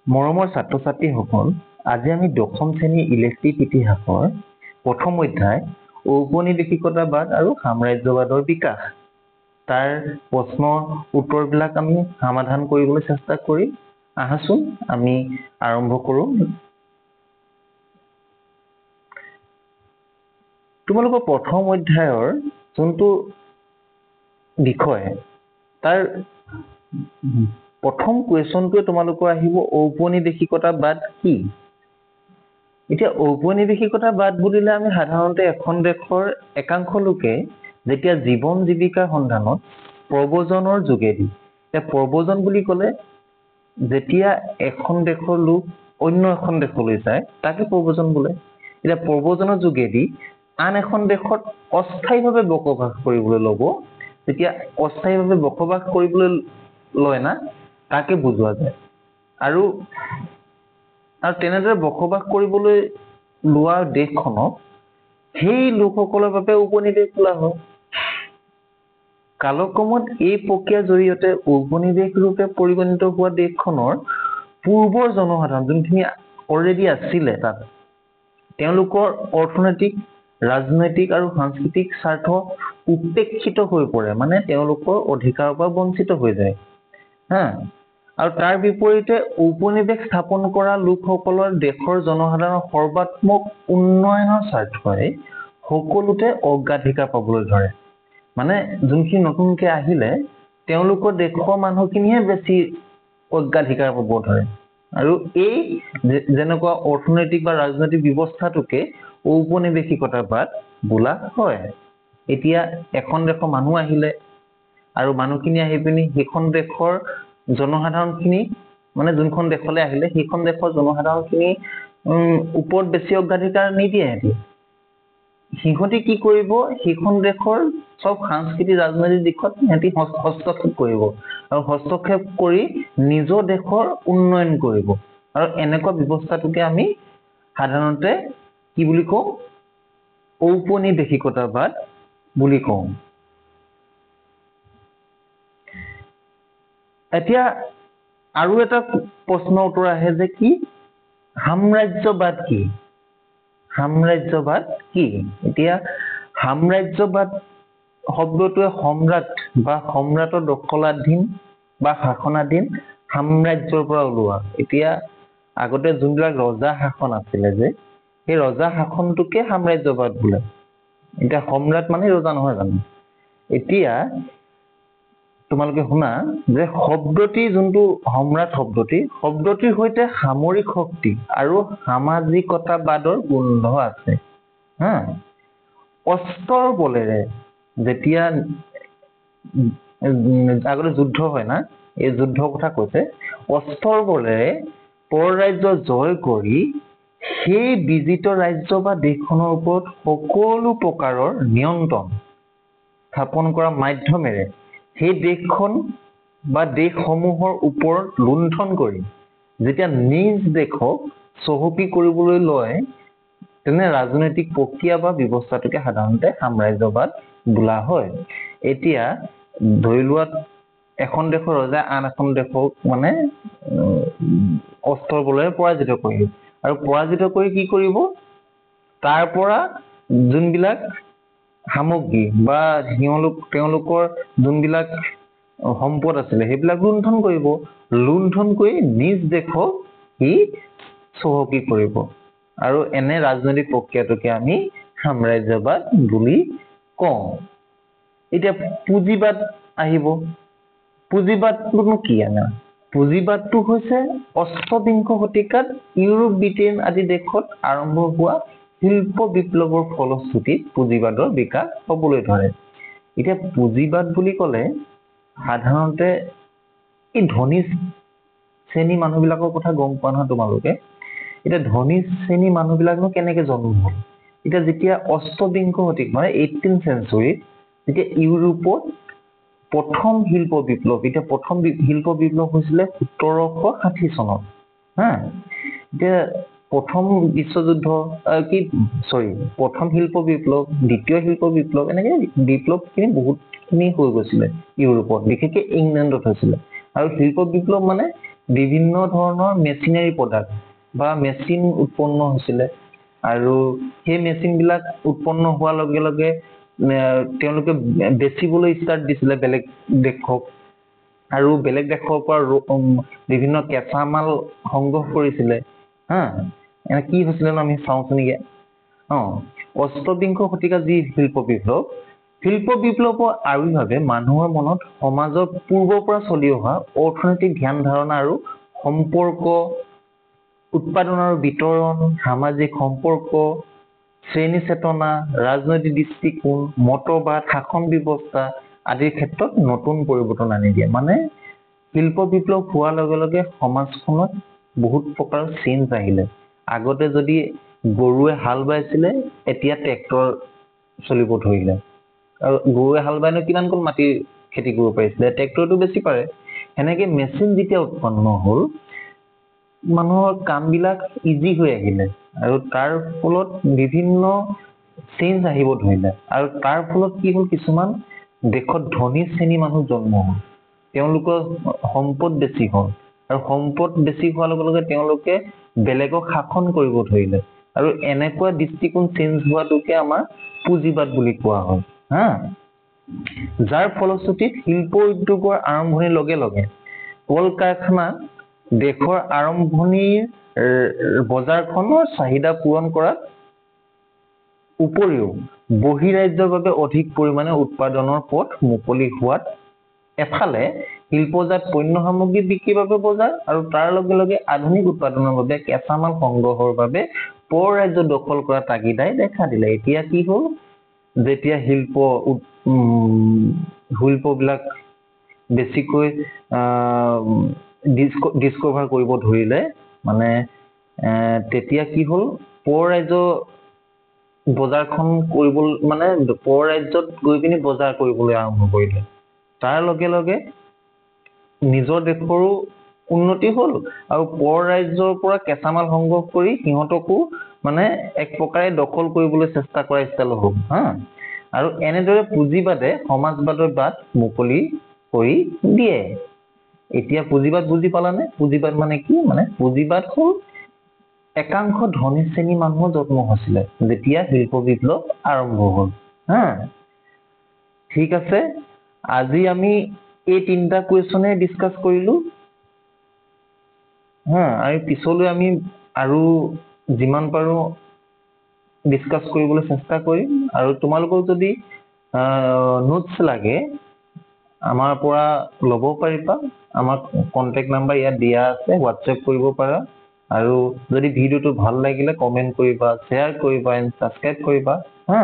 মৰমৰ ছাত্ৰ-ছাত্ৰীসকল, আজি আমি দশম শ্ৰেণীৰ ইলেক্টিভ ইতিহাসৰ প্ৰথম অধ্যায় ঔপনিৱেশিকতাবাদ আৰু সাম্ৰাজ্যবাদৰ বিকাশ তাৰ প্ৰশ্নৰ উত্তৰবিলাক আমি সমাধান কৰিবলৈ চেষ্টা কৰিম। আহাচোন আমি আৰম্ভ কৰোঁ। তোমালোকৰ প্ৰথম অধ্যায়ৰ যোনটো বিষয় তাৰ প্ৰথম কুৱেশ্যনটোৱে তোমালোকৰ আহিব ঔপনিৱেশিকতাবাদ কি? এতিয়া ঔপনিৱেশিকতাবাদ বুলিলে আমি সাধাৰণতে এখন দেশৰ একাংশ লোকে যেতিয়া জীৱন জীৱিকাৰ সন্ধানত প্ৰব্ৰজনৰ যোগেদি, প্ৰব্ৰজন বুলি ক'লে যেতিয়া এখন দেশৰ লোক অন্য এখন দেশলৈ যায় তাকে প্ৰব্ৰজন বোলে। এতিয়া প্ৰব্ৰজনৰ যোগেদি আন এখন দেশত অস্থায়ীভাৱে বসবাস কৰিবলৈ ল'ব, তেতিয়া অস্থায়ীভাৱে বসবাস কৰিবলৈ লয় না, তাকে বুজোৱা যায়। আৰু তেনেদৰে বসবাস কৰিবলৈ লোৱা দেশখনক সেই লোকসকলৰ বাবে উপনিৱেশ বোলা হয়। কালক্ৰমত এই প্ৰক্ৰিয়াৰ জৰিয়তে উপনিৱেশ ৰূপে পৰিগণিত হোৱা দেশখনৰ পূৰ্বৰ জনসাধাৰণ যোনখিনি অলৰেডি আছিলে তাত, তেওঁলোকৰ অৰ্থনৈতিক, ৰাজনৈতিক আৰু সাংস্কৃতিক স্বাৰ্থ উপেক্ষিত হৈ পৰে, মানে তেওঁলোকৰ অধিকাৰৰ পৰা বঞ্চিত হৈ যায়। আৰু তাৰ বিপৰীতে উপনিৱেশ স্থাপন কৰা লোকসকলৰ দেশৰ জনসাধাৰণৰ সৰ্বাত্মক উন্নয়নৰ স্বাৰ্থৰে সকলোতে অগ্ৰাধিকাৰ পাবলৈ ধৰে। মানে যোনখিনি নতুনকে আহিলে তেওঁলোকৰ দেশৰ মানুহখিনিহে বেছি অগ্ৰাধিকাৰ পাব ধৰে। আৰু এই যেনেকুৱা অৰ্থনৈতিক বা ৰাজনৈতিক ব্যৱস্থাটোকে ঔপনিৱেশিকতাবাদ বোলা হয়। এতিয়া এখন দেশৰ মানুহ আহিলে আৰু মানুহখিনি আহি পিনি সেইখন দেশৰ জনসাধাৰণখিনি, মানে যোনখন দেশলৈ আহিলে সেইখন দেশৰ জনসাধাৰণখিনি ওপৰত বেছি অগ্ৰাধিকাৰ নিদিয়ে। সিহঁতি কি কৰিব, সেইখন দেশৰ চব সাংস্কৃতিক ৰাজনৈতিক দিশত সিহঁতি হস্তক্ষেপ কৰিব আৰু হস্তক্ষেপ কৰি নিজৰ দেশৰ উন্নয়ন কৰিব। আৰু এনেকুৱা ব্যৱস্থাটোকে আমি সাধাৰণতে কি বুলি কওঁ, ঔপনিৱেশিকতাবাদ বুলি কওঁ। এতিয়া আৰু এটা প্ৰশ্নৰ উত্তৰ আহে যে কি সাম্ৰাজ্যবাদ কি? সাম্ৰাজ্যবাদ কি? এতিয়া সাম্ৰাজ্যবাদ শব্দটোৱে সম্ৰাট বা সম্ৰাটৰ দখলাধীন বা শাসনাধীন সাম্ৰাজ্যৰ পৰা ওলোৱা। এতিয়া আগতে যোনবিলাক ৰজা শাসন আছিলে যে, সেই ৰজা শাসনটোকে সাম্ৰাজ্যবাদ বোলে। এতিয়া সম্ৰাট মানে ৰজা নহয় জানো? এতিয়া তোমালোকে শুনা যে শব্দটি যোনটো সম্ৰাট শব্দটিৰ সৈতে সামৰিক শক্তি আৰু সামাজিকতাবাদৰ গোন্ধ আছে। অস্ত্ৰৰ বলেৰে যেতিয়া আগতে যুদ্ধ হয় না, এই যুদ্ধৰ কথা কৈছে, অস্ত্ৰৰ বলেৰে পৰ ৰাজ্য জয় কৰি সেই বিজিত ৰাজ্য বা দেশখনৰ ওপৰত সকলো প্ৰকাৰৰ নিয়ন্ত্ৰণ স্থাপন কৰা মাধ্যমেৰে সেই দেশখন বা দেশসমূহৰ ওপৰত লুণ্ঠন কৰি যেতিয়া নিজ দেশক চহকী কৰিবলৈ লয়, তেনে ৰাজনৈতিক প্ৰক্ৰিয়া বা ব্যৱস্থাটোকে সাধাৰণতে সাম্ৰাজ্যবাদ বোলা হয়। এতিয়া ধৰি লোৱা এখন দেশৰ ৰজাই আন এখন দেশক মানে অস্ত্ৰৰ বলেৰে পৰাজিত কৰিব, আৰু পৰাজিত কৰি কি কৰিব, তাৰ পৰা যোনবিলাক সামগ্ৰী বা তেওঁলোকৰ যোনবিলাক সম্পদ আছিলে সেইবিলাক লুণ্ঠন কৰিব, লুণ্ঠন কৰি নিজ দেশক সি চহকী কৰিব। আৰু এনে ৰাজনৈতিক প্ৰক্ৰিয়াটোকে আমি সাম্ৰাজ্যবাদ বুলি কওঁ। এতিয়া পুঁজিবাদ আহিব। পুঁজিবাদটোনো কি? পুঁজিবাদটো হৈছে অষ্টবিংশ শতিকাত ইউৰোপ, ব্ৰিটেইন আদি দেশত আৰম্ভ হোৱা শিল্প বিপ্লৱৰ ফলশ্ৰুতিত পুঁজিবাদৰ বিকাশ হবলৈ ধৰে। এতিয়া পুঁজিবাদ বুলি ক'লে সাধাৰণতে এই ধনী শ্ৰেণী মানুহবিলাকৰ কথা গম পোৱা নহয় তোমালোকে। এতিয়া ধনী শ্ৰেণী মানুহবিলাকনো কেনেকে জন্ম হ'ল? এতিয়া যেতিয়া অষ্টবিংশ শতিক মানে 18th চেঞ্চুৰীত যেতিয়া ইউৰোপত প্ৰথম শিল্প বিপ্লৱ, এতিয়া প্ৰথম শিল্প বিপ্লৱ হৈছিলে 1760 চনত। এতিয়া প্ৰথম বিশ্বযুদ্ধ প্ৰথম শিল্প বিপ্লৱ, দ্বিতীয় শিল্প বিপ্লৱ, এনেকে বিপ্লৱখিনি বহুতখিনি হৈ গৈছিলে ইউৰোপত, বিশেষকে ইংলেণ্ডত হৈছিলে। আৰু শিল্প বিপ্লৱ মানে বিভিন্ন ধৰণৰ মেচিনাৰী প্ৰডাক্ট বা মেচিন উৎপন্ন হৈছিলে আৰু সেই মেচিন বিলাক উৎপন্ন হোৱাৰ লগে লগে তেওঁলোকে বেচিবলৈ ষ্টাৰ্ট দিছিলে বেলেগ দেশক আৰু বেলেগ দেশৰ পৰা বিভিন্ন কেঁচা মাল সংগ্ৰহ কৰিছিলে হা এনে কি হৈছিলে ন আমি চাওঁচোন নেকি অষ্টবিংশ শতিকাৰ যি শিল্প বিপ্লৱৰ আবিৰ্ভাৱে মানুহৰ মনত সমাজৰ পূৰ্বৰ পৰা চলি অহা অৰ্থনৈতিক ধ্যান ধাৰণা আৰু সম্পৰ্ক উৎপাদন আৰু বিতৰণ সামাজিক সম্পৰ্ক শ্ৰেণী চেতনা ৰাজনৈতিক দৃষ্টিকোণ মতবাদ শাসন ব্যৱস্থা আদিৰ ক্ষেত্ৰত নতুন পৰিৱৰ্তন আনি দিয়ে মানে শিল্প বিপ্লৱ হোৱাৰ লগে লগে সমাজখনত বহুত প্ৰকাৰৰ চেঞ্জ আহিলে আগতে যদি গৰুৱে হাল বাইছিলে এতিয়া ট্ৰেক্টৰ চলিব ধৰিলে আৰু গৰুৱে হাল বাইনো কিমান কোন মাটি খেতি কৰিব পাৰিছিলে ট্ৰেক্টৰটো বেছি পাৰে এনেকে মেচিন যেতিয়া উৎপন্ন হ'ল মানুহৰ কাম বিলাক ইজি হৈ আহিলে আৰু তাৰ ফলত বিভিন্ন চেঞ্জ আহিব ধৰিলে আৰু তাৰ ফলত কি হ'ল কিছুমান দেশত ধনী শ্ৰেণী মানুহ জন্ম হ'ল তেওঁলোকৰ সম্পদ বেছি হ'ল আৰু সম্পদ বেছি হোৱাৰ লগে লগে তেওঁলোকে বেলেগক শাসন কৰিব ধৰিলে আৰু এনেকুৱা দৃষ্টিকোণ চেঞ্জ হোৱাটোকে আমাৰ পুঁজিবাদ বুলি কোৱা হয় হা যাৰ ফলশ্ৰুতিত শিল্প উদ্যোগৰ আৰম্ভণিৰ লগে লগে কল কাৰখানা দেশৰ আৰম্ভণিৰ বজাৰখনৰ চাহিদা পূৰণ কৰাত উপৰিও বহিৰাজ্যৰ বাবে অধিক পৰিমাণে উৎপাদনৰ পথ মুকলি হোৱাত এফালে শিল্পজাত পণ্য সামগ্ৰী বিক্ৰীৰ বাবে বজাৰ আৰু তাৰ লগে লগে আধুনিক উৎপাদনৰ বাবে কেঁচা মাল সংগ্ৰহৰ বাবে পৰ ৰাজ্য দখল কৰা তাগিদাই দেখা দিলে এতিয়া কি হ'ল যেতিয়া শিল্পবিলাক বেছিকৈ ডিস্কভাৰ কৰিব ধৰিলে মানে তেতিয়া কি হ'ল পৰ ৰাজ্য বজাৰখন কৰিবলৈ মানে পৰ ৰাজ্যত গৈ পিনি বজাৰ কৰিবলৈ আৰম্ভ কৰিলে তাৰ লগে লগে নিজৰ দেশৰো উন্নতি হ'ল আৰু পৰ ৰাজ্যৰ পৰা কেঁচা মাল সংগ্ৰহ কৰি সিহঁতকো মানে এক প্ৰকাৰে দখল কৰিবলৈ চেষ্টা কৰা ষ্টাইল হ'ল হা আৰু এনেদৰে পুঁজিবাদে সমাজবাদৰ বাট মুকলি কৰি দিয়ে এতিয়া পুঁজিবাদ বুজি পালানে পুঁজিবাদ মানে কি মানে পুঁজিবাদ হ'ল একাংশ ধনী শ্ৰেণী মানুহৰ জন্ম হৈছিলে যেতিয়া শিল্প বিপ্লৱ আৰম্ভ হ'ল হা ঠিক আছে আজি আমি এই তিনিটা কুৱেশ্যনে ডিসকাস কৰিলো হা আৰু পিছলৈ আমি আৰু যিমান পাৰো ডিসকাস কৰিবলৈ চেষ্টা কৰিম আৰু তোমালোকক যদি নোটছ লাগে আমাৰ পৰা ল'ব পাৰিবা আমাৰ কন্টাক্ট নাম্বাৰ ইয়াত দিয়া আছে WhatsApp কৰিব পাৰা আৰু যদি ভিডিওটো ভাল লাগিলে কমেন্ট কৰিবা শেয়াৰ কৰিবা এণ্ড সাবস্ক্ৰাইব কৰিবা হা